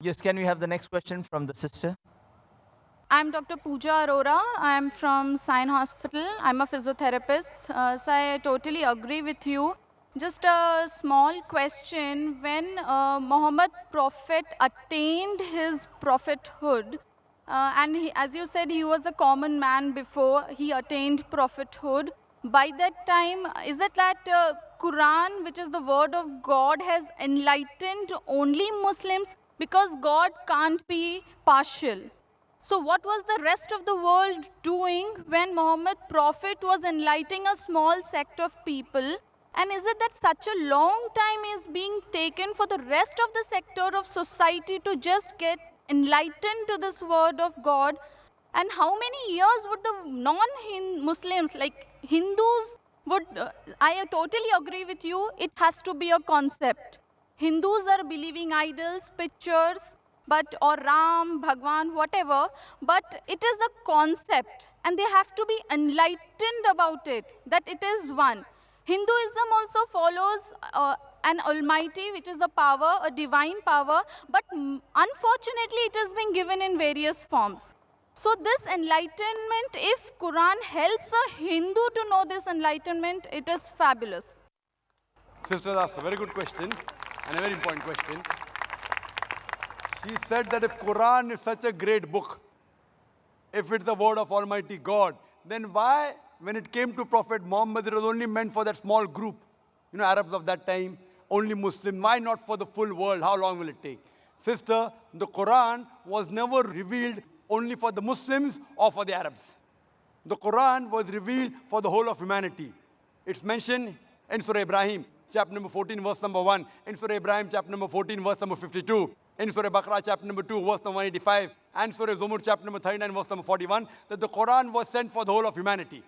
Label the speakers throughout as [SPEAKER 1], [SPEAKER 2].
[SPEAKER 1] Yes, can we have the next question from the sister?
[SPEAKER 2] I'm Dr. Pooja Arora. I'm from Sion Hospital. I'm a physiotherapist. So I totally agree with you. Just a small question. When Muhammad Prophet attained his prophethood, and as you said, he was a common man before he attained prophethood. By that time, is it that Quran, which is the word of God, has enlightened only Muslims? Because God can't be partial. So what was the rest of the world doing when Muhammad Prophet was enlightening a small sect of people? And is it that such a long time is being taken for the rest of the sector of society to just get enlightened to this word of God? And how many years would the non-Muslims, like Hindus, would, I totally agree with you, it has to be a concept. Hindus are believing idols, pictures, but or Ram, Bhagwan, whatever, but it is a concept and they have to be enlightened about it, that it is one. Hinduism also follows an almighty, which is a power, a divine power, but unfortunately it has been given in various forms. So this enlightenment, if Quran helps a Hindu to know this enlightenment, it is fabulous.
[SPEAKER 3] Sister asked a very good question and a very important question. She said that if Quran is such a great book, if it's the word of Almighty God, then why, when it came to Prophet Muhammad, it was only meant for that small group, Arabs of that time, only Muslim. Why not for the full world? How long will it take? Sister, the Quran was never revealed only for the Muslims or for the Arabs. The Quran was revealed for the whole of humanity. It's mentioned in Surah Ibrahim, chapter number 14, verse number 1. In Surah Ibrahim, chapter number 14, verse number 52. In Surah Baqarah, chapter number 2, verse number 185. And Surah Zumur, chapter number 39, verse number 41. That the Quran was sent for the whole of humanity.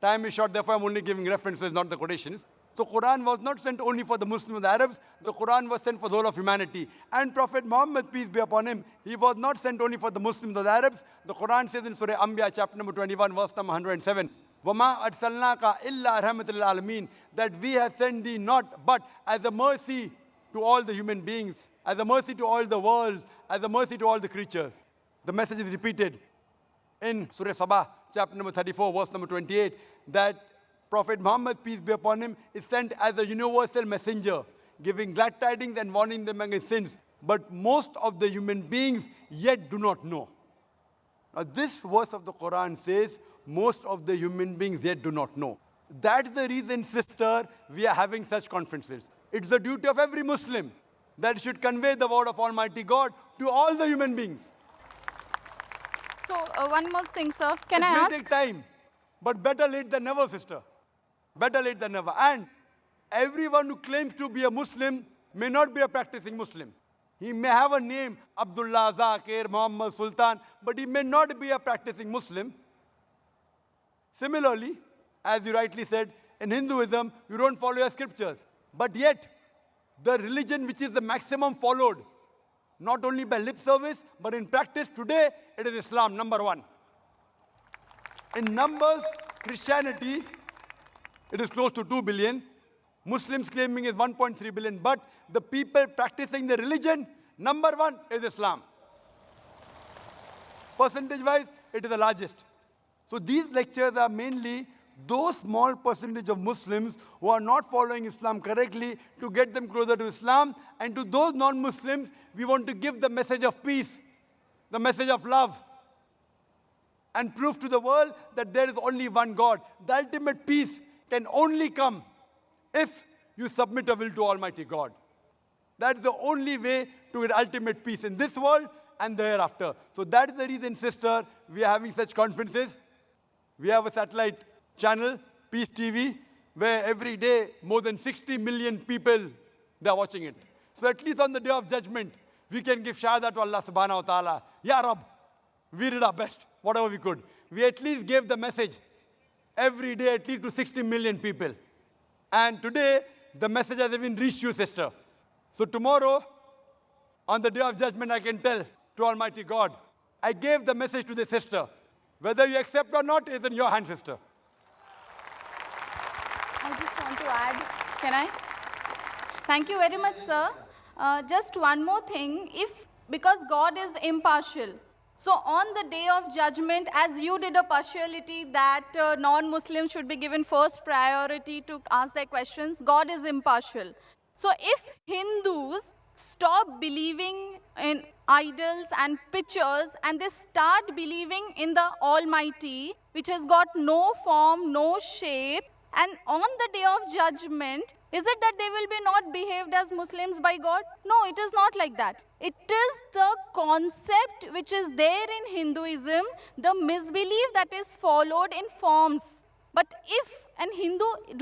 [SPEAKER 3] Time is short, therefore I'm only giving references, not the quotations. So Quran was not sent only for the Muslims and the Arabs. The Quran was sent for the whole of humanity. And Prophet Muhammad, peace be upon him, he was not sent only for the Muslims or the Arabs. The Quran says in Surah Anbiya, chapter number 21, verse number 107. وَمَا أَرْسَلْنَاكَ إِلَّا رَحْمَةً لِلْعَالَمِينَ, that we have sent thee not but as a mercy to all the human beings, as a mercy to all the worlds, as a mercy to all the creatures. The message is repeated in Surah Sabah, chapter number 34, verse number 28, that Prophet Muhammad, peace be upon him, is sent as a universal messenger, giving glad tidings and warning them against sins. But most of the human beings yet do not know. Now this verse of the Quran says, most of the human beings yet do not know. That's the reason, sister, we are having such conferences. It's the duty of every Muslim that should convey the word of Almighty God to all the human beings.
[SPEAKER 2] So one more thing, sir. Can I
[SPEAKER 3] ask? It may take time, but better late than never, sister. Better late than never. And everyone who claims to be a Muslim may not be a practicing Muslim. He may have a name, Abdullah, Zakir, Muhammad, Sultan, but he may not be a practicing Muslim. Similarly, as you rightly said, in Hinduism, you don't follow your scriptures. But yet, the religion which is the maximum followed, not only by lip service, but in practice today, it is Islam, number one. In numbers, Christianity, it is close to 2 billion. Muslims claiming is 1.3 billion. But the people practicing the religion, number one is Islam. Percentage-wise, it is the largest. So these lectures are mainly those small percentage of Muslims who are not following Islam correctly to get them closer to Islam. And to those non-Muslims, we want to give the message of peace, the message of love, and prove to the world that there is only one God. The ultimate peace can only come if you submit a will to Almighty God. That's the only way to get ultimate peace in this world and the hereafter. So that's the reason, sister, we are having such conferences. We have a satellite channel, Peace TV, where every day more than 60 million people, they are watching it. So at least on the Day of Judgment, we can give shahada to Allah subhanahu wa ta'ala. Ya Rab, we did our best, whatever we could. We at least gave the message every day at least to 60 million people. And today, the message has even reached you, sister. So tomorrow, on the Day of Judgment, I can tell to Almighty God, I gave the message to the sister. Whether you accept or not is in your hand, sister.
[SPEAKER 2] I just want to add, can I? Thank you very much, sir. Just one more thing. If because God is impartial. So on the day of judgment, as you did a partiality that non-Muslims should be given first priority to ask their questions, God is impartial. So if Hindus stop believing in idols and pictures and they start believing in the Almighty, which has got no form, no shape, and on the day of judgment, is it that they will be not behaved as Muslims by God? No, it is not like that. It is the concept which is there in Hinduism, the misbelief that is followed in forms. But if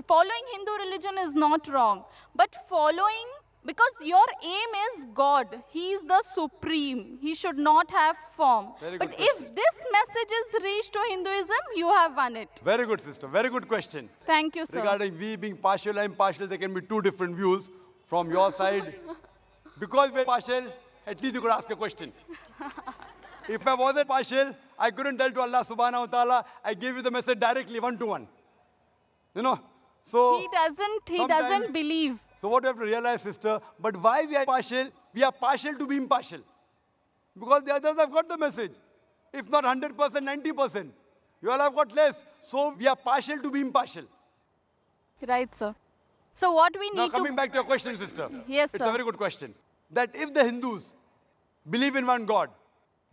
[SPEAKER 2] following Hindu religion is not wrong, but following, because your aim is God, He is the supreme, He should not have form. But if this message is reached to Hinduism, you have won it.
[SPEAKER 3] Very good, sister. Very good question.
[SPEAKER 2] Thank you, sir.
[SPEAKER 3] Regarding we being partial or impartial, there can be two different views from your side. Because we're partial, at least you could ask a question. If I wasn't partial, I couldn't tell to Allah subhanahu wa ta'ala, I gave you the message directly, one-to-one. You know? So
[SPEAKER 2] He doesn't believe.
[SPEAKER 3] So what you have to realize, sister, but why we are partial? We are partial to be impartial. Because the others have got the message. If not 100%, 90%. You all have got less. So we are partial to be impartial.
[SPEAKER 2] Right, sir. So what we need
[SPEAKER 3] Now coming back to your question, sister.
[SPEAKER 2] Yes,
[SPEAKER 3] It's
[SPEAKER 2] sir.
[SPEAKER 3] a very good question. That if the Hindus believe in one God,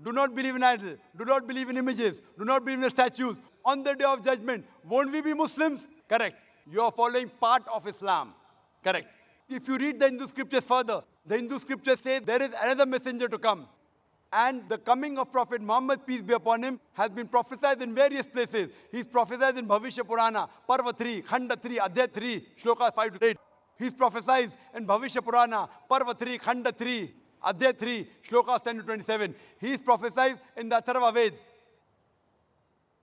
[SPEAKER 3] do not believe in idol, do not believe in images, do not believe in statues, on the day of judgment, won't we be Muslims? Correct. You are following part of Islam. Correct. If you read the Hindu scriptures further, the Hindu scriptures say there is another messenger to come. And the coming of Prophet Muhammad, peace be upon him, has been prophesied in various places. He's prophesied in Bhavishya Purana, Parva 3, Khanda 3, Adhyay 3, Shloka 5 to 8. He's prophesied in Bhavishya Purana, Parva 3, Khanda 3, Adhyay 3, Shlokas 10 to 27. He's prophesied in the Atharva Ved,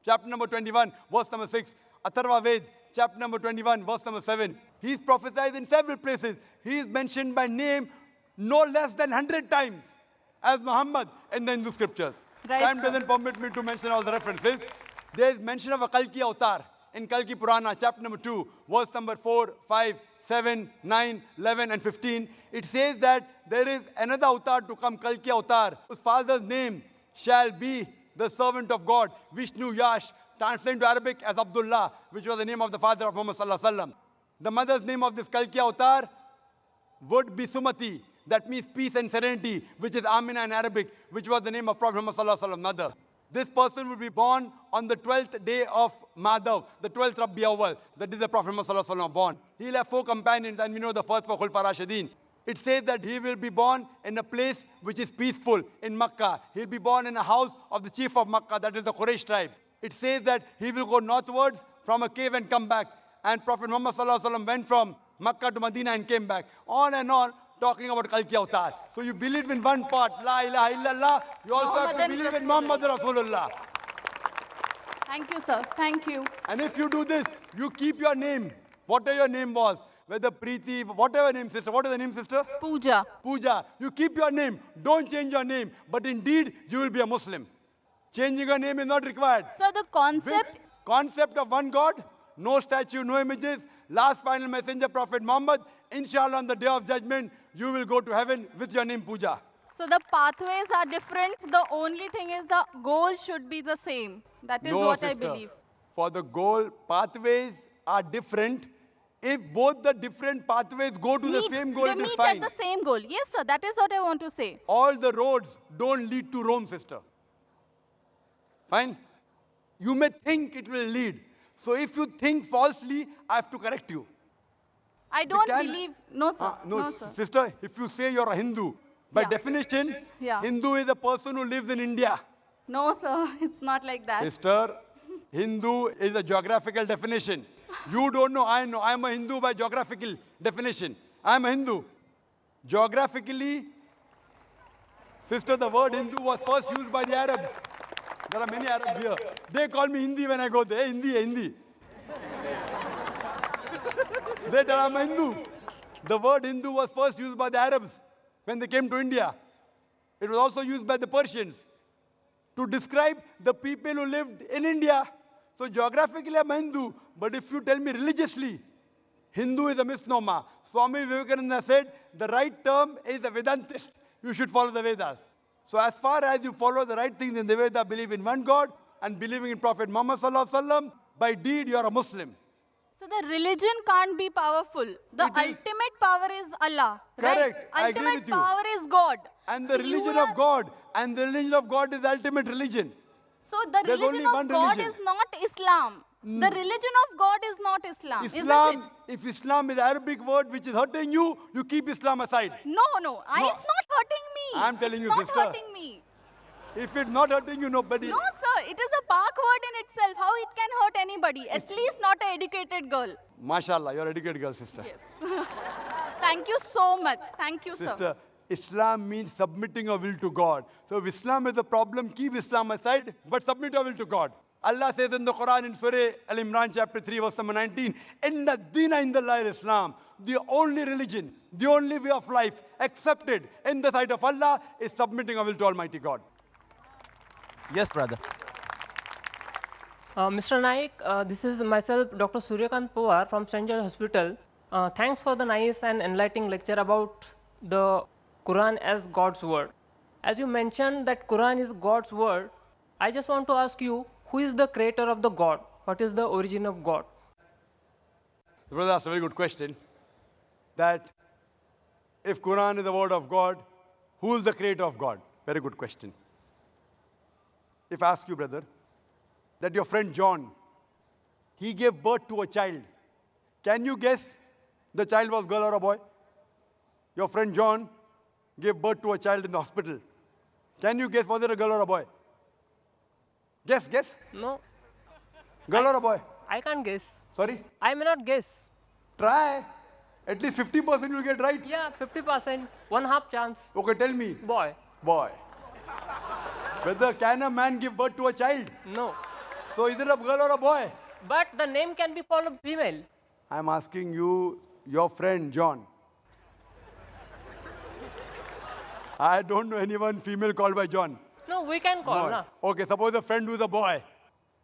[SPEAKER 3] chapter number 21, verse number 6. Atharva Ved, chapter number 21, verse number 7. He's prophesied in several places. He is mentioned by name no less than 100 times as Muhammad in the Hindu scriptures.
[SPEAKER 2] Right,
[SPEAKER 3] Time
[SPEAKER 2] sir.
[SPEAKER 3] doesn't permit me to mention all the references. There is mention of a Kalki avatar in Kalki Purana, chapter number 2, verse number 4, 5, 7, 9, 11, and 15. It says that there is another avatar to come, Kalki avatar, whose father's name shall be the servant of God, Vishnu Yash, translated to Arabic as Abdullah, which was the name of the father of Muhammad sallallahu alaihi wasallam. The mother's name of this Kalki avatar would be Sumati. That means peace and serenity, which is Amina in Arabic, which was the name of Prophet Muhammad sallallahu alaihi wasallam, mother. This person will be born on the 12th day of Madhav, the 12th Rabi Awal. That is the Prophet Muhammad sallallahu alaihi wasallam born. He'll have 4 companions, and we know the first 4 Khulfa Rashidin. It says that he will be born in a place which is peaceful in Makkah. He'll be born in a house of the chief of Makkah, that is the Quraysh tribe. It says that he will go northwards from a cave and come back. And Prophet Muhammad sallallahu alaihi wasallam went from Makkah to Medina and came back. On and on, talking about Kalki Avatar. So you believe in one part, La ilaha illallah. You also have to believe in Muhammad Rasulullah.
[SPEAKER 2] Thank you, sir. Thank you.
[SPEAKER 3] And if you do this, you keep your name, whatever your name was, whether Preeti, whatever name, sister. What is the name, sister?
[SPEAKER 2] Pooja.
[SPEAKER 3] Pooja. You keep your name. Don't change your name. But indeed, you will be a Muslim. Changing your name is not required.
[SPEAKER 2] So the concept...
[SPEAKER 3] With concept of one God, no statue, no images, last final messenger, Prophet Muhammad, inshallah on the day of judgment, you will go to heaven with your name Pooja.
[SPEAKER 2] So the pathways are different. The only thing is the goal should be the same. That is what I believe.
[SPEAKER 3] For the goal, pathways are different. If both the different pathways go to the same goal,
[SPEAKER 2] they
[SPEAKER 3] it is
[SPEAKER 2] meet
[SPEAKER 3] fine.
[SPEAKER 2] at the same goal. Yes, sir. That is what I want to say.
[SPEAKER 3] All the roads don't lead to Rome, sister. Fine? You may think it will lead. So if you think falsely, I have to correct you.
[SPEAKER 2] I don't believe... No, sir.
[SPEAKER 3] No,
[SPEAKER 2] sir.
[SPEAKER 3] sister, if you say you're a Hindu, by
[SPEAKER 2] Yeah.
[SPEAKER 3] definition,
[SPEAKER 2] Yeah.
[SPEAKER 3] Hindu is a person who lives in India.
[SPEAKER 2] No, sir. It's not like that.
[SPEAKER 3] Sister, Hindu is a geographical definition. You don't know, I know. I'm a Hindu by geographical definition. I'm a Hindu. Geographically, sister, the word Hindu was first used by the Arabs. There are many Arabs here. They call me Hindi when I go there. Hey, Hindi, hey, Hindi. They tell I'm a Hindu. The word Hindu was first used by the Arabs when they came to India. It was also used by the Persians to describe the people who lived in India. So geographically I'm a Hindu, but if you tell me religiously, Hindu is a misnomer. Swami Vivekananda said, the right term is a Vedantist. You should follow the Vedas. So as far as you follow the right things in the way that believe in one God and believing in Prophet Muhammad sallallahu alaihi wasallam, by deed you are a Muslim.
[SPEAKER 2] So the religion can't be powerful. The
[SPEAKER 3] It is.
[SPEAKER 2] ultimate power is Allah.
[SPEAKER 3] Correct.
[SPEAKER 2] Right?
[SPEAKER 3] I agree
[SPEAKER 2] Ultimate
[SPEAKER 3] with you.
[SPEAKER 2] power is God.
[SPEAKER 3] And the
[SPEAKER 2] So you
[SPEAKER 3] religion
[SPEAKER 2] are-
[SPEAKER 3] of God, and the religion of God is the ultimate religion.
[SPEAKER 2] So the
[SPEAKER 3] There's only
[SPEAKER 2] religion of
[SPEAKER 3] one
[SPEAKER 2] God
[SPEAKER 3] religion.
[SPEAKER 2] is not Islam. The religion of God is not Islam, isn't
[SPEAKER 3] Islam,
[SPEAKER 2] it?
[SPEAKER 3] if Islam is an Arabic word which is hurting you, you keep Islam aside.
[SPEAKER 2] No.
[SPEAKER 3] No.
[SPEAKER 2] It's not hurting me.
[SPEAKER 3] I'm telling
[SPEAKER 2] it's
[SPEAKER 3] you,
[SPEAKER 2] not
[SPEAKER 3] sister.
[SPEAKER 2] hurting me.
[SPEAKER 3] If it's not hurting you, nobody.
[SPEAKER 2] No, sir. It is a Pak word in itself. How it can hurt anybody? At least not an educated girl.
[SPEAKER 3] MashaAllah, you're an educated girl, sister.
[SPEAKER 2] Yes. Thank you so much. Thank you, sir.
[SPEAKER 3] Sister, Islam means submitting your will to God. So if Islam is a problem, keep Islam aside, but submit your will to God. Allah says in the Qur'an in Surah Al-Imran chapter 3 verse number 19, Inna Dina Indallah Islam, the only religion, the only way of life accepted in the sight of Allah is submitting our will to Almighty God.
[SPEAKER 1] Yes, brother.
[SPEAKER 4] Mr. Naik, this is myself, Dr. Suryakant Pawar from St. George Hospital. Thanks for the nice and enlightening lecture about the Quran as God's word. As you mentioned that Quran is God's word, I just want to ask you, who is the creator of the God? What is the origin of God?
[SPEAKER 3] The brother asked a very good question, that if Quran is the word of God, who is the creator of God? Very good question. If I ask you, brother, that your friend John, he gave birth to a child. Can you guess the child was girl or a boy? Your friend John gave birth to a child in the hospital. Can you guess, was it a girl or a boy? Guess.
[SPEAKER 4] No,
[SPEAKER 3] Girl or a boy?
[SPEAKER 4] I can't guess.
[SPEAKER 3] Sorry?
[SPEAKER 4] I may not guess.
[SPEAKER 3] Try. At least 50% you'll get right.
[SPEAKER 4] Yeah, 50%, one half chance.
[SPEAKER 3] Okay, tell me.
[SPEAKER 4] Boy.
[SPEAKER 3] Boy. Whether can a man give birth to a child?
[SPEAKER 4] No.
[SPEAKER 3] So is it a girl or a boy?
[SPEAKER 4] But the name can be for a female.
[SPEAKER 3] I'm asking you, your friend John. I don't know anyone female called by John.
[SPEAKER 4] No, we can call.
[SPEAKER 3] Boy.
[SPEAKER 4] Na?
[SPEAKER 3] Okay, suppose a friend who is a boy,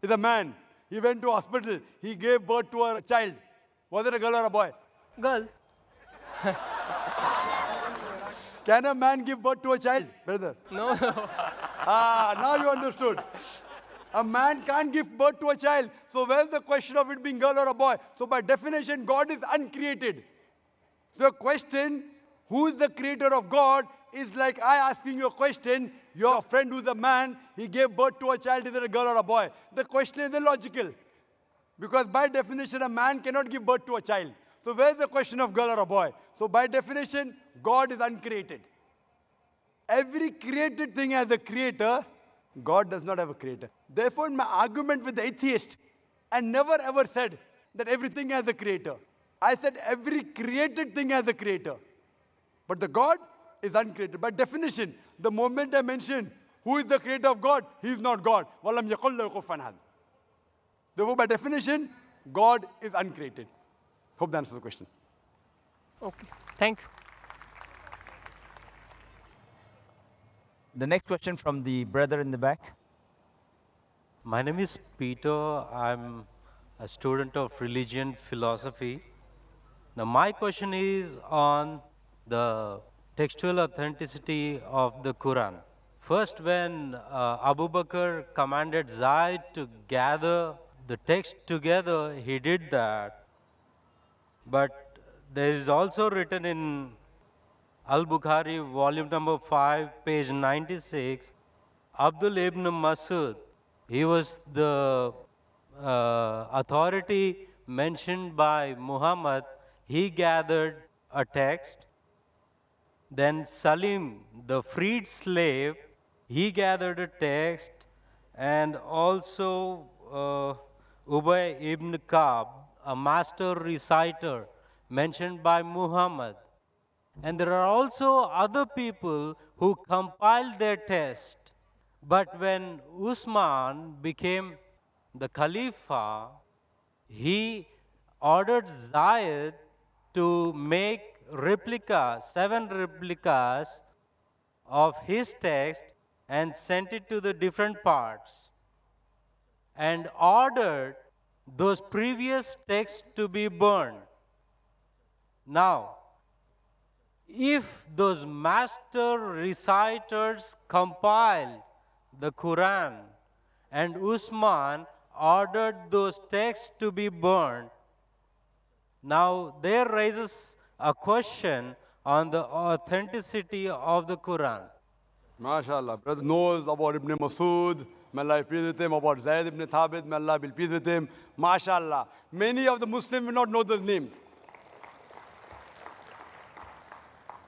[SPEAKER 3] is a man. He went to hospital. He gave birth to a child. Was it a girl or a boy?
[SPEAKER 4] Girl.
[SPEAKER 3] Can a man give birth to a child, brother?
[SPEAKER 4] No.
[SPEAKER 3] Now you understood. A man can't give birth to a child. So where's the question of it being girl or a boy? So by definition, God is uncreated. So a question, who is the creator of God, is like I asking you a question, your friend who's a man, he gave birth to a child, is it a girl or a boy? The question is illogical. Because by definition, a man cannot give birth to a child. So where's the question of girl or a boy? So by definition, God is uncreated. Every created thing has a creator. God does not have a creator. Therefore, my argument with the atheist, I never ever said that everything has a creator. I said every created thing has a creator. But the God is uncreated. By definition, the moment I mention who is the creator of God, he is not God. وَلَمْ يَقُلْ لَهُ كُفُوًا أَحَدٌ. Therefore, by definition, God is uncreated. Hope that answers the question.
[SPEAKER 4] Okay. Thank you.
[SPEAKER 1] The next question from the brother in the back.
[SPEAKER 5] My name is Peter. I'm a student of religion philosophy. Now, my question is on the textual authenticity of the Quran. First, when Abu Bakr commanded Zayd to gather the text together, he did that. But there is also written in Al-Bukhari, volume number 5, page 96, Abdul ibn Masud, he was the authority mentioned by Muhammad. He gathered a text. Then Salim, the freed slave, he gathered a text. And also Ubay ibn Ka'b, a master reciter mentioned by Muhammad. And there are also other people who compiled their text. But when Usman became the Khalifa, he ordered Zayed to make replicas, 7 replicas of his text and sent it to the different parts and ordered those previous texts to be burned. Now, if those master reciters compiled the Quran and Usman ordered those texts to be burned, now there raises a question on the authenticity of the Quran.
[SPEAKER 3] MashaAllah. Brother knows about Ibn Masud, may Allah be pleased with him, about Zayd ibn Thabit, may Allah be pleased with him. MashaAllah. Many of the Muslims will not know those names.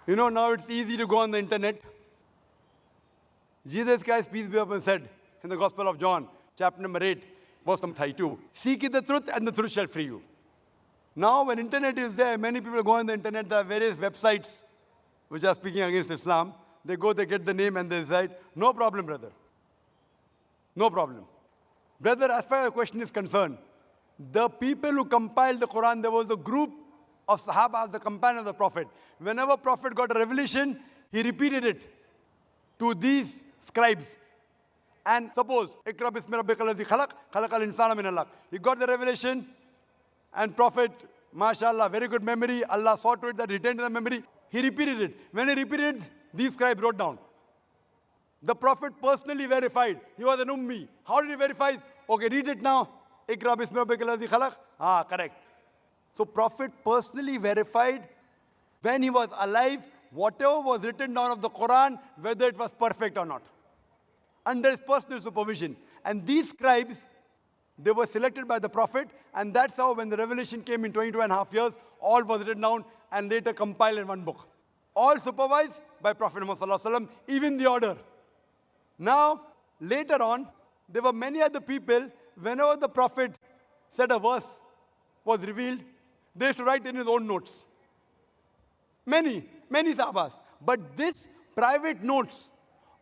[SPEAKER 3] You know, now it's easy to go on the internet. Jesus Christ, peace be upon him, said in the Gospel of John, chapter number 8, verse number 32, seek ye the truth and the truth shall free you. Now, when internet is there, many people go on the internet, there are various websites which are speaking against Islam. They go, they get the name and they decide, no problem, brother. No problem. Brother, as far as your question is concerned, the people who compiled the Quran, there was a group of Sahaba, the companions of the Prophet. Whenever Prophet got a revelation, he repeated it to these scribes. And suppose, Iqra bismi rabbika allazi khalaq, khalaqal insana min alaq. He got the revelation, and Prophet, mashallah, very good memory, Allah saw to it that he retained the memory. He repeated it. When he repeated it, these scribes wrote down. The Prophet personally verified. He was an ummi. How did he verify? Okay, read it now. Iqra bismi rabbika allazi khalaq. Ah, correct. So Prophet personally verified when he was alive, whatever was written down of the Quran, whether it was perfect or not. Under his personal supervision. And these scribes, they were selected by the Prophet, and that's how when the revelation came in 22.5 years, all was written down and later compiled in one book. All supervised by Prophet Muhammad, even the order. Now, later on, there were many other people, whenever the Prophet said a verse was revealed, they used to write in his own notes. Many Sahabas. But this private notes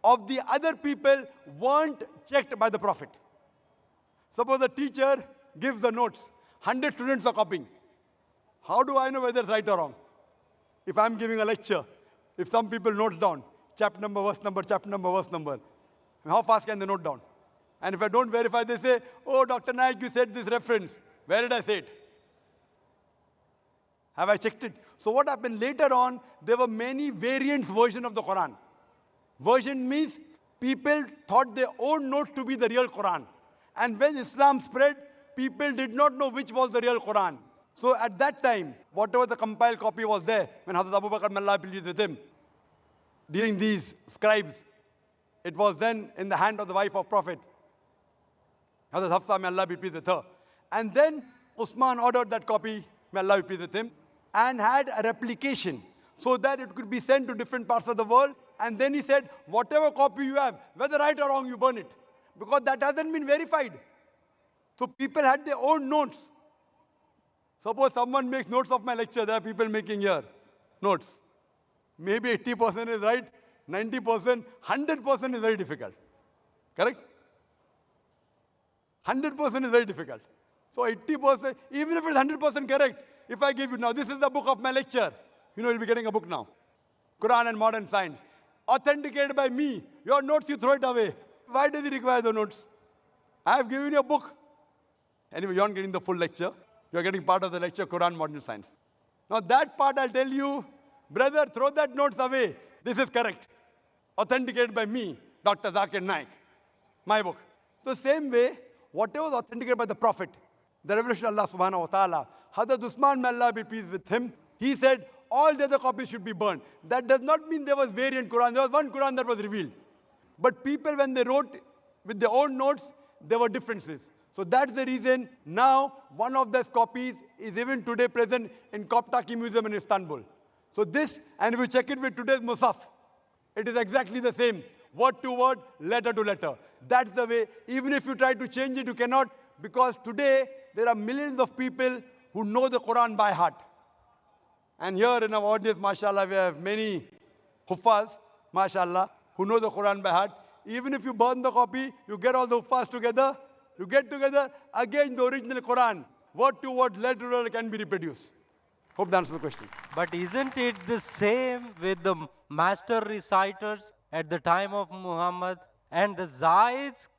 [SPEAKER 3] of the other people weren't checked by the Prophet. Suppose the teacher gives the notes. 100 students are copying. How do I know whether it's right or wrong? If I'm giving a lecture, if some people note down, chapter number, verse number, chapter number, verse number, how fast can they note down? And if I don't verify, they say, oh, Dr. Naik, you said this reference. Where did I say it? Have I checked it? So what happened later on, there were many variants version of the Quran. Version means people thought their own notes to be the real Quran. And when Islam spread, people did not know which was the real Quran. So at that time, whatever the compiled copy was there, when Hazrat Abu Bakr, may Allah be pleased with him, during these scribes, it was then in the hand of the wife of Prophet, Hazrat Hafsa, may Allah be pleased with her. And then Usman ordered that copy, may Allah be pleased with him, and had a replication so that it could be sent to different parts of the world. And then he said, whatever copy you have, whether right or wrong, you burn it. Because that hasn't been verified. So people had their own notes. Suppose someone makes notes of my lecture, there are people making here notes. Maybe 80% is right, 90%, 100% is very difficult. Correct? 100% is very difficult. So 80%, even if it's 100% correct, if I give you now, this is the book of my lecture. You know, you'll be getting a book now. Quran and Modern Science. Authenticated by me. Your notes, you throw it away. Why does he require the notes? I have given you a book. Anyway, you aren't getting the full lecture. You are getting part of the lecture, Quran, Modern Science. Now that part I'll tell you, brother, throw that notes away. This is correct. Authenticated by me, Dr. Zakir Naik. My book. So same way, whatever was authenticated by the Prophet, the revelation of Allah subhanahu wa ta'ala, Hazrat Usman, may Allah be pleased with him, he said, all the other copies should be burned. That does not mean there was variant Quran. There was one Quran that was revealed. But people, when they wrote with their own notes, there were differences. So that's the reason now one of those copies is even today present in Koptaki Museum in Istanbul. So this, and if you check it with today's Musaf, it is exactly the same. Word to word, letter to letter. That's the way. Even if you try to change it, you cannot, because today there are millions of people who know the Quran by heart. And here in our audience, mashallah, we have many huffaz, mashallah, who know the Quran by heart. Even if you burn the copy, you get all the huffaz together, you get together, again the original Quran, word to word, letter to letter can be reproduced. Hope that answers the question.
[SPEAKER 5] But isn't it the same with the master reciters at the time of Muhammad? And the Zayd's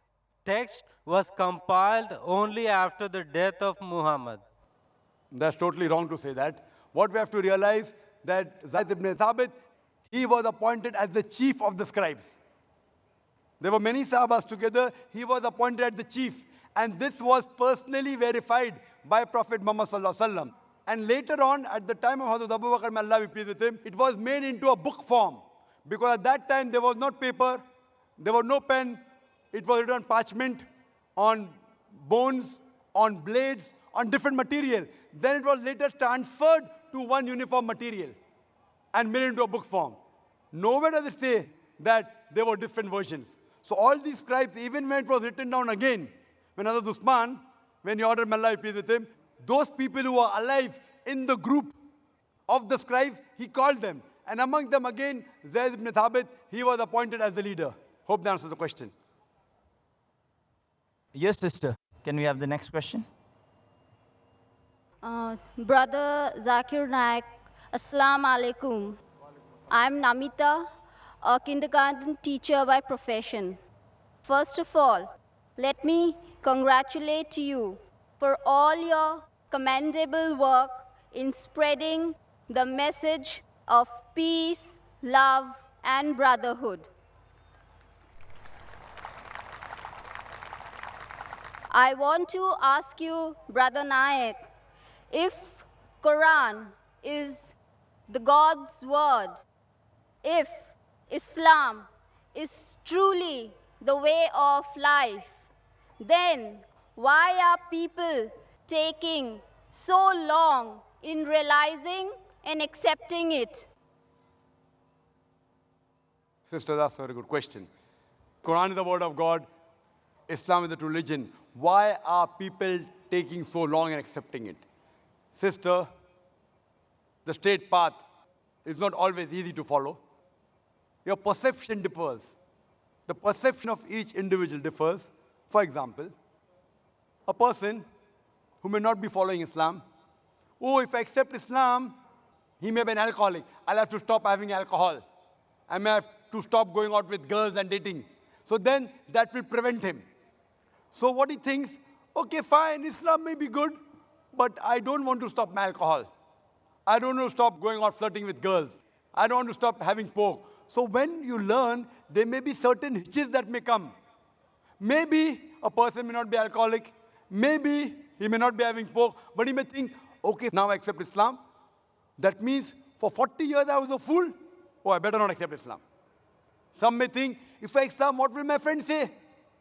[SPEAKER 5] text was compiled only after the death of Muhammad.
[SPEAKER 3] That's totally wrong to say that. What we have to realize, that Zayd ibn Thabit, he was appointed as the chief of the scribes. There were many Sahabas together. He was appointed as the chief. And this was personally verified by Prophet Muhammad sallallahu alaihi wasallam. And later on, at the time of Hazrat Abu Bakr, may Allah be pleased with him, it was made into a book form. Because at that time, there was not paper, there was no pen. It was written on parchment, on bones, on blades, on different material. Then it was later transferred to one uniform material and made into a book form. Nowhere does it say that there were different versions. So all these scribes, even when it was written down again, when Hazrat Usman, when he ordered, may Allah be pleased with him, those people who were alive in the group of the scribes, he called them. And among them again, Zayd ibn Thabit, he was appointed as the leader. Hope that answers the question.
[SPEAKER 1] Yes, sister. Can we have the next question?
[SPEAKER 6] Brother Zakir Naik, Assalamu alaikum. I'm Namita, a kindergarten teacher by profession. First of all, let me congratulate you for all your commendable work in spreading the message of peace, love, and brotherhood. I want to ask you, Brother Naik, if Quran is the God's word, if Islam is truly the way of life, then why are people taking so long in realizing and accepting it?
[SPEAKER 3] Sister, that's a very good question. Quran is the word of God. Islam is the true religion. Why are people taking so long in accepting it? Sister, the straight path is not always easy to follow. Your perception differs. The perception of each individual differs. For example, a person who may not be following Islam, oh, if I accept Islam, he may be an alcoholic. I'll have to stop having alcohol. I may have to stop going out with girls and dating. So then that will prevent him. So what he thinks, okay, fine, Islam may be good, but I don't want to stop my alcohol. I don't want to stop going out flirting with girls. I don't want to stop having pork. So when you learn, there may be certain hitches that may come. Maybe a person may not be alcoholic. Maybe he may not be having pork, but he may think, okay, now I accept Islam. That means for 40 years I was a fool. Oh, I better not accept Islam. Some may think, if I Islam, what will my friends say?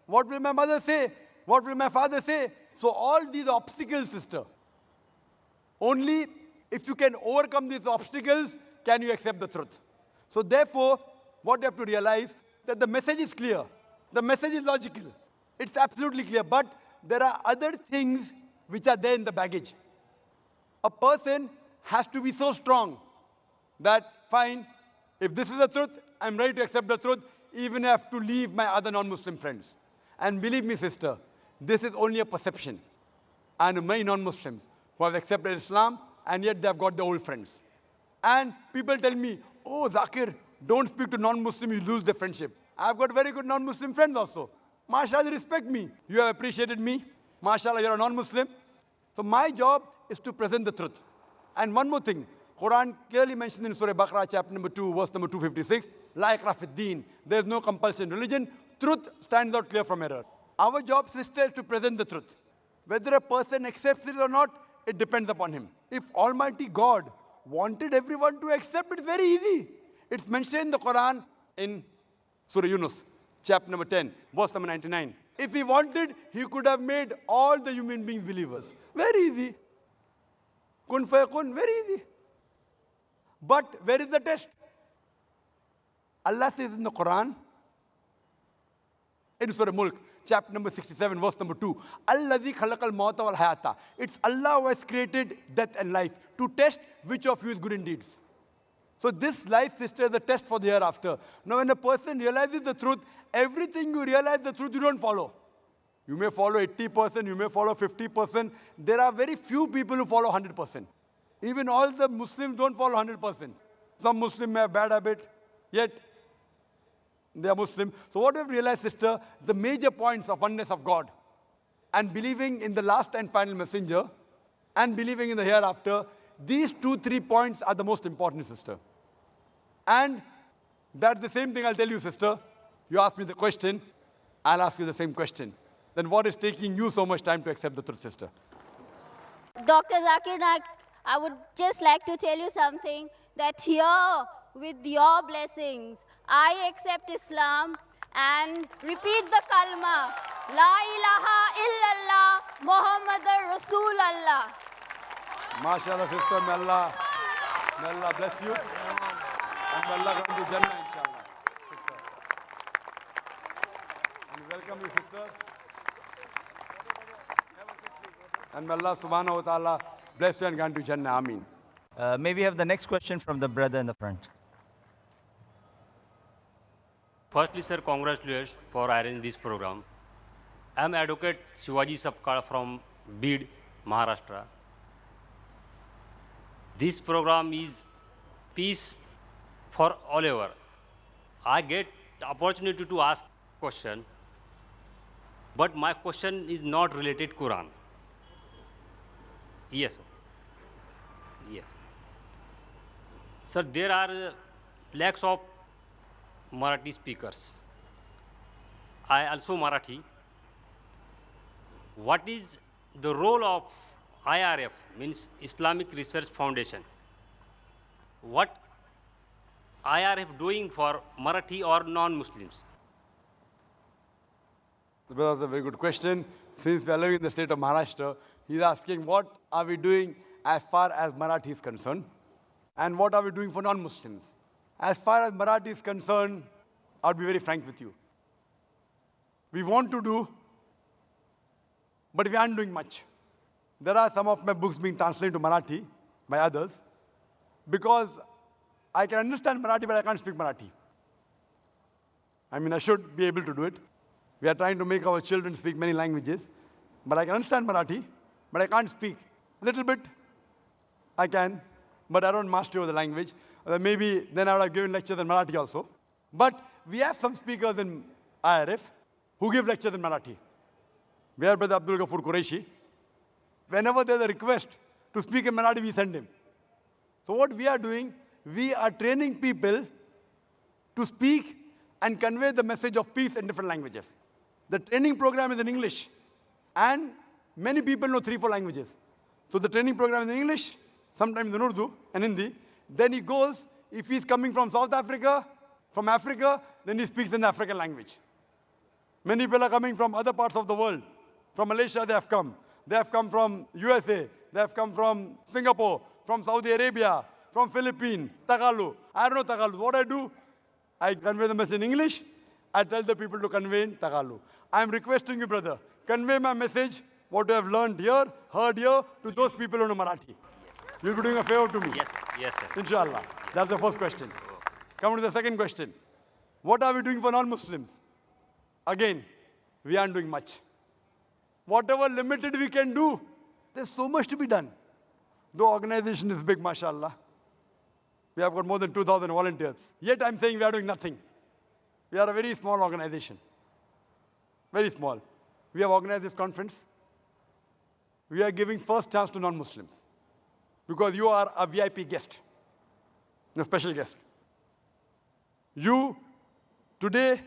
[SPEAKER 3] What will my mother say? What will my father say? So all these obstacles, sister, only if you can overcome these obstacles, can you accept the truth. So therefore, what you have to realize, that the message is clear. The message is logical. It's absolutely clear. But there are other things which are there in the baggage. A person has to be so strong that, fine, if this is the truth, I'm ready to accept the truth, even if I have to leave my other non-Muslim friends. And believe me, sister, this is only a perception. I know many non-Muslims who have accepted Islam, and yet they have got their old friends. And people tell me, oh, Zakir, don't speak to non-Muslim, you lose the friendship. I've got very good non-Muslim friends also. MashaAllah, they respect me. You have appreciated me. MashaAllah, you're a non-Muslim. So my job is to present the truth. And one more thing, Quran clearly mentioned in Surah Baqarah, chapter number 2, verse number 256, La ikrah fid deen. There is no compulsion in religion. Truth stands out clear from error. Our job, sister, is to present the truth. Whether a person accepts it or not, it depends upon him. If Almighty God wanted everyone to accept, it's very easy. It's mentioned in the Quran in Surah Yunus, chapter number 10, verse number 99. If he wanted, he could have made all the human beings believers. Very easy. Kun fayakun, very easy. But where is the test? Allah says in the Quran, in Surah Mulk, chapter number 67, verse number 2, Allazi khalaqal mawta wal hayata. It's Allah who has created death and life to test which of you is good in deeds. So this life, sister, is a test for the hereafter. Now when a person realizes the truth, everything you realize the truth, you don't follow. You may follow 80%, you may follow 50%. There are very few people who follow 100%. Even all the Muslims don't follow 100%. Some Muslims may have bad habit, yet they are Muslim. So what we have realized, sister, the major points of oneness of God and believing in the last and final messenger and believing in the hereafter, these 2-3 points are the most important, sister. And that's the same thing I'll tell you, sister. You ask me the question, I'll ask you the same question. Then what is taking you so much time to accept the truth, sister?
[SPEAKER 6] Dr. Zakir Naik, I would just like to tell you something, that here, with your blessings, I accept Islam and repeat the kalma, La ilaha illallah, Muhammadar Rasulallah.
[SPEAKER 3] MashaAllah, sister, may Allah bless you. And may Allah grant you Jannah, inshallah. Sister. And welcome you, sister. And may Allah subhanahu wa ta'ala bless you and grant you Jannah. Ameen.
[SPEAKER 1] May we have the next question from the brother in the front?
[SPEAKER 7] Firstly, sir, congratulations for arranging this program. I am Advocate Shivaji Sapkal from Bid, Maharashtra. This program is peace for all over. I get the opportunity to ask question, but my question is not related to Quran. Yes, sir. Yes. Sir, there are lakhs of Marathi speakers. I also Marathi. What is the role of IRF, means Islamic Research Foundation? What IRF doing for Marathi or non-Muslims?
[SPEAKER 3] That's a very good question. Since we are living in the state of Maharashtra, he's asking what are we doing as far as Marathi is concerned, and what are we doing for non-Muslims. As far as Marathi is concerned, I'll be very frank with you. We want to do, but we aren't doing much. There are some of my books being translated to Marathi by others, because I can understand Marathi, but I can't speak Marathi. I mean, I should be able to do it. We are trying to make our children speak many languages, but I can understand Marathi, but I can't speak. A little bit, I can, but I don't master the language. Maybe then I would have given lectures in Marathi also. But we have some speakers in IRF who give lectures in Marathi. We have Brother Abdul Ghafoor Qureshi. Whenever there's a request to speak in Marathi, we send him. So what we are doing, we are training people to speak and convey the message of peace in different languages. The training program is in English, and many people know 3-4 languages. So the training program is in English, sometimes in Urdu and Hindi. Then he goes, if he's coming from South Africa, from Africa, then he speaks in the African language. Many people are coming from other parts of the world. From Malaysia, they have come. They have come from USA. They have come from Singapore, from Saudi Arabia, from Philippines, Tagalog. I don't know Tagalog. What I do, I convey the message in English. I tell the people to convey in Tagalog. I am requesting you, brother, convey my message, what you have learned here, heard here, to those people who know Marathi. You'll be doing a favor to me.
[SPEAKER 7] Yes, yes, sir.
[SPEAKER 3] Inshallah. That's the first question. Come to the second question. What are we doing for non-Muslims? Again, we aren't doing much. Whatever limited we can do, there's so much to be done. The organization is big, mashallah. We have got more than 2,000 volunteers. Yet I'm saying we are doing nothing. We are a very small organization. Very small. We have organized this conference. We are giving first chance to non-Muslims, because you are a VIP guest, a special guest. You today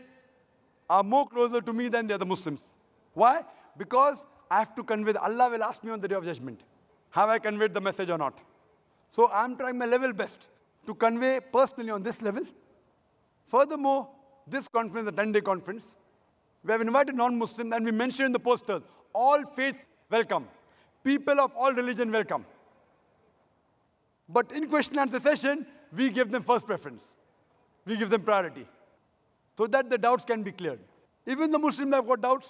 [SPEAKER 3] are more closer to me than the other Muslims. Why? Because I have to convey, Allah will ask me on the day of judgment, have I conveyed the message or not? So I'm trying my level best to convey personally on this level. Furthermore, this conference, the 10-day conference, we have invited non-Muslims, and we mentioned in the posters, all faith welcome. People of all religion welcome. But in question and answer session, we give them first preference. We give them priority, so that the doubts can be cleared. Even the Muslims have got doubts.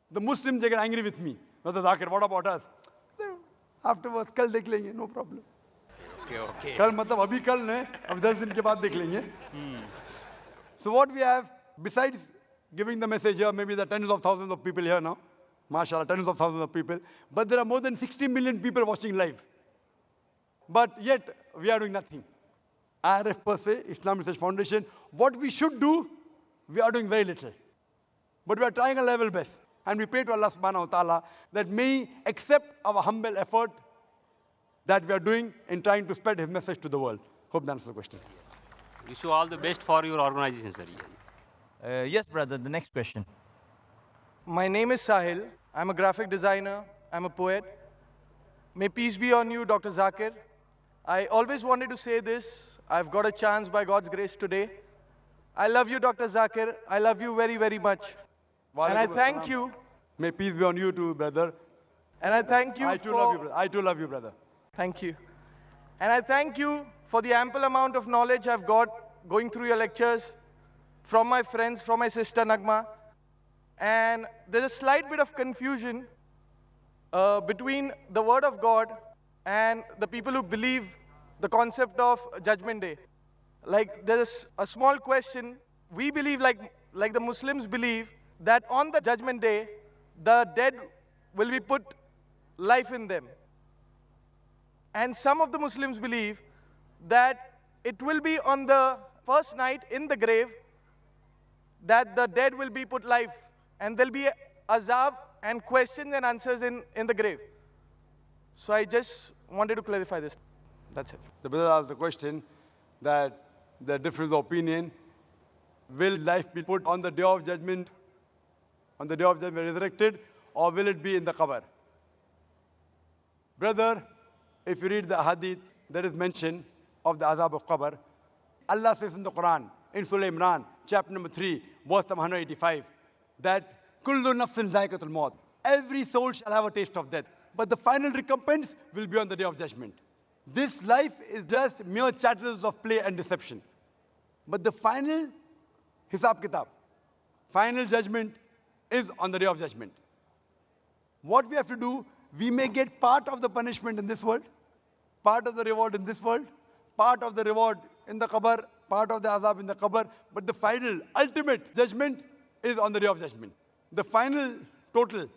[SPEAKER 3] The Muslims, they get angry with me. Dr. Zakir, what about us? Afterwards, kal dekh lenge, no problem.
[SPEAKER 7] Okay.
[SPEAKER 3] Kal matlab abhi kal nahi, ab 10 din ke baad dekh lenge. So what we have, besides giving the message here, maybe there are tens of thousands of people here now. MashaAllah, tens of thousands of people. But there are more than 60 million people watching live. But yet, we are doing nothing. IRF per se, Islamic Research Foundation, what we should do, we are doing very little. But we are trying our level best. And we pray to Allah subhanahu wa ta'ala that may He accept our humble effort that we are doing in trying to spread his message to the world. Hope that answers the question.
[SPEAKER 7] Wish you all the best for your organization, sir.
[SPEAKER 1] Yes, brother, the next question.
[SPEAKER 8] My name is Sahil. I'm a graphic designer. I'm a poet. May peace be on you, Dr. Zakir. I always wanted to say this. I've got a chance by God's grace today. I love you, Dr. Zakir. I love you very, very much. And I thank you.
[SPEAKER 3] May peace be on you too, brother.
[SPEAKER 8] And I thank you
[SPEAKER 3] I too love you, brother. I too love you, brother.
[SPEAKER 8] Thank you. And I thank you for the ample amount of knowledge I've got going through your lectures from my friends, from my sister Nagma. And there's a slight bit of confusion between the Word of God and the people who believe the concept of Judgment Day. Like, there's a small question. We believe, like the Muslims believe, that on the Judgment Day, the dead will be put life in them. And some of the Muslims believe that it will be on the first night in the grave that the dead will be put life, and there'll be azab and questions and answers in the grave. So I just wanted to clarify this. That's it.
[SPEAKER 3] The brother asked the question that the difference of opinion, will life be put on the day of judgment, resurrected, or will it be in the qabr? Brother, if you read the hadith, there is mention of the azab of qabr. Allah says in the Qur'an, in Surah Imran, chapter number 3, verse number 185, that kullu nafsin zaikatul maut. Every soul shall have a taste of death, but the final recompense will be on the day of judgment. This life is just mere chattels of play and deception. But the final hisab kitab, final judgment is on the day of judgment. What we have to do, we may get part of the punishment in this world, part of the reward in this world, part of the reward in the qabr, part of the azab in the qabr, but the final, ultimate judgment is on the day of judgment. The final total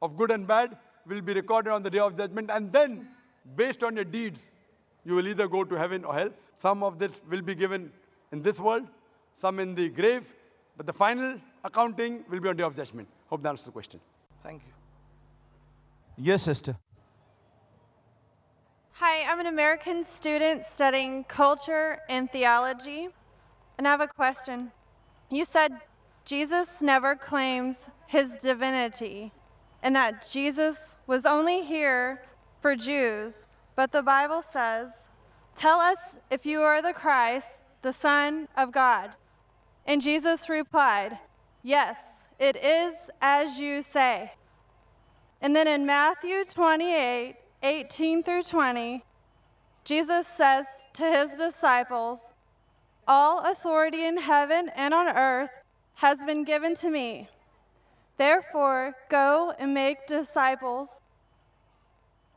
[SPEAKER 3] of good and bad will be recorded on the day of judgment, and then, based on your deeds, you will either go to heaven or hell. Some of this will be given in this world, some in the grave, but the final accounting will be on the day of judgment. Hope that answers the question.
[SPEAKER 8] Thank you.
[SPEAKER 1] Yes, sister.
[SPEAKER 9] Hi, I'm an American student studying culture and theology, and I have a question. You said Jesus never claims his divinity, and that Jesus was only here for Jews, but the Bible says, "Tell us if you are the Christ, the Son of God." And Jesus replied, "Yes, it is as you say." And then in Matthew 28, 18 through 20, Jesus says to his disciples, "All authority in heaven and on earth has been given to me. Therefore, go and make disciples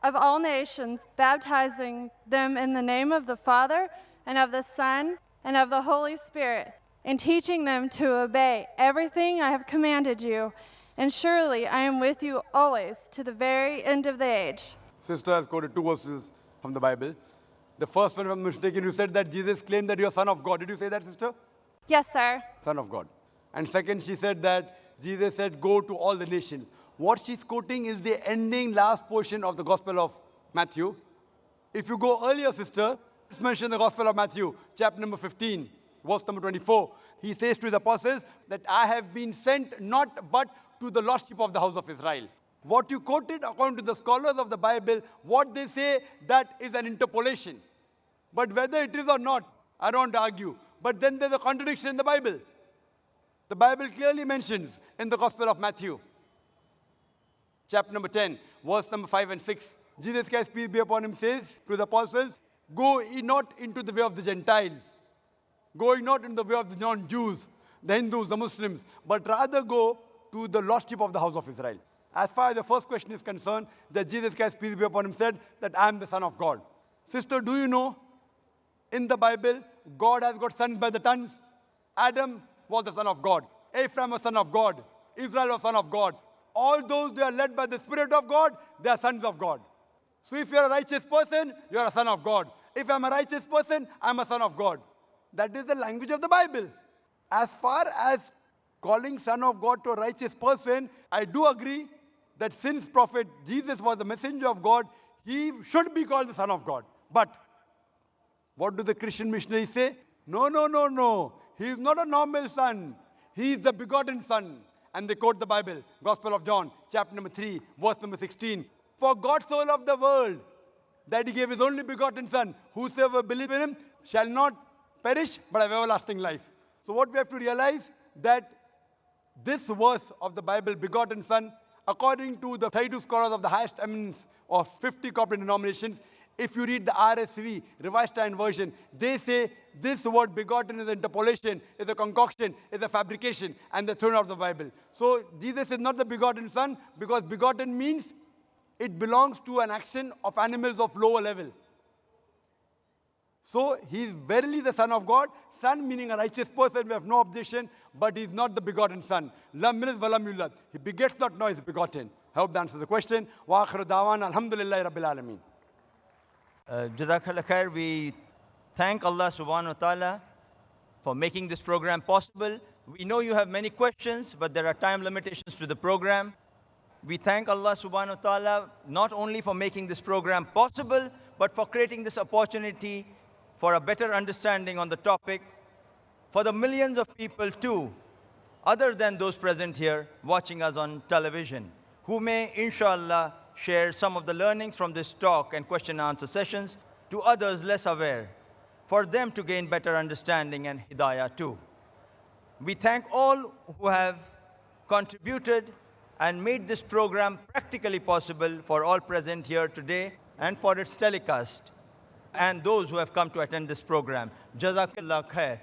[SPEAKER 9] of all nations, baptizing them in the name of the Father and of the Son and of the Holy Spirit, and teaching them to obey everything I have commanded you. And surely I am with you always to the very end of the age."
[SPEAKER 3] Sister has quoted two verses from the Bible. The first one, if I'm mistaken, you said that Jesus claimed that you are Son of God. Did you say that, sister?
[SPEAKER 9] Yes, sir.
[SPEAKER 3] Son of God. And second, she said that Jesus said, go to all the nations. What she's quoting is the ending last portion of the Gospel of Matthew. If you go earlier, sister, let's mention the Gospel of Matthew, chapter number 15, verse number 24. He says to the apostles that I have been sent not but to the lost sheep of the house of Israel. What you quoted, according to the scholars of the Bible, what they say, that is an interpolation. But whether it is or not, I don't want to argue. But then there's a contradiction in the Bible. The Bible clearly mentions in the Gospel of Matthew, chapter number 10, verse number 5 and 6, Jesus Christ, peace be upon him, says to the apostles, go ye not into the way of the Gentiles, go ye not into the way of the non-Jews, the Hindus, the Muslims, but rather go to the lost sheep of the house of Israel. As far as the first question is concerned, that Jesus Christ, peace be upon him, said that I am the Son of God. Sister, do you know, in the Bible, God has got sons by the tons. Adam was the son of God. Ephraim was son of God. Israel was son of God. All those, they are led by the Spirit of God, they are sons of God. So if you are a righteous person, you are a son of God. If I am a righteous person, I am a son of God. That is the language of the Bible. As far as calling son of God to a righteous person, I do agree that since Prophet Jesus was the messenger of God, he should be called the Son of God. But what do the Christian missionaries say? No, no, no, no. He is not a normal son. He is the begotten Son. And they quote the Bible, Gospel of John, chapter number 3, verse number 16. For God so loved the world that he gave his only begotten Son. Whosoever believes in him shall not perish, but have everlasting life. So what we have to realize, that this verse of the Bible, begotten Son, according to the 32 scholars of the highest eminence of 50 corporate denominations, if you read the RSV, Revised Standard Version, they say this word begotten is an interpolation, is a concoction, is a fabrication, and they're thrown out of the Bible. So Jesus is not the begotten Son, because begotten means it belongs to an action of animals of lower level. So he is verily the Son of God. Son meaning a righteous person, we have no objection, but he is not the begotten Son. Lam yalid wa lam yulad. He begets not, nor is begotten. I hope that answers the question. Wa akhiru da'wana alhamdulillahi rabbil alameen.
[SPEAKER 1] Jazakallah khair. We thank Allah subhanahu wa ta'ala for making this program possible. We know you have many questions, but there are time limitations to the program. We thank Allah subhanahu wa ta'ala not only for making this program possible, but for creating this opportunity for a better understanding on the topic for the millions of people too, other than those present here watching us on television, who may, inshallah, share some of the learnings from this talk and question and answer sessions to others less aware, for them to gain better understanding and hidayah too. We thank all who have contributed and made this program practically possible for all present here today and for its telecast, and those who have come to attend this program. Jazakallah khair.